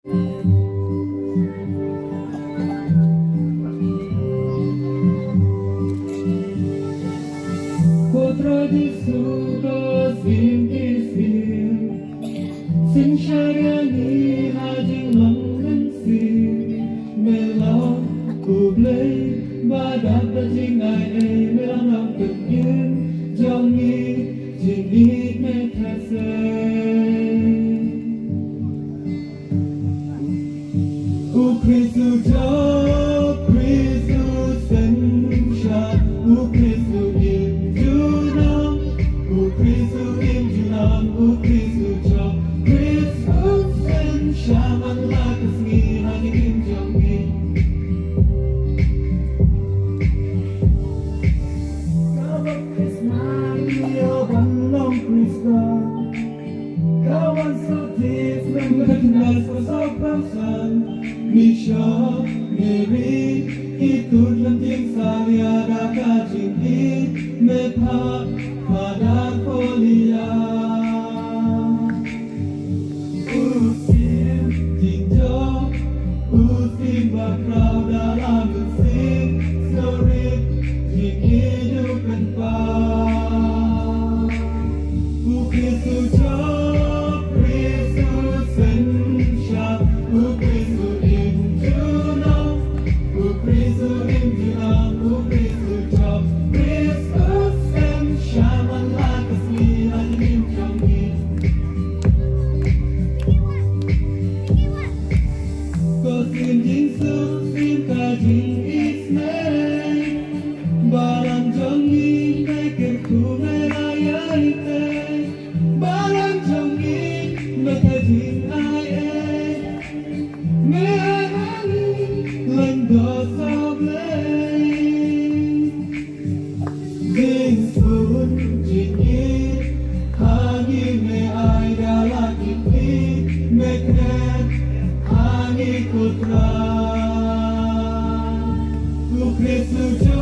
Tradisuko sim Sin shagani hajing long si Melo kublay Badat da jing ai e Melang lòng cực yên Trong nghi Jing ít me thase U Christu cho Christu sen sha U Christu im junam U Christu im junam U Christu cho Christu sen sha man la kasngi hani im jongi Kawan Krismani yo balong Krista Kawan sotis mengenal sosok bangsa Misha, Mary, ikut lenting saliada kajing Mepha, pada folia Usim, tinjo, usim bakrau dalam usim Sorip, jing hidup penpah Ukris ucap, Kristus sensyap Ukris Putra, Kristus.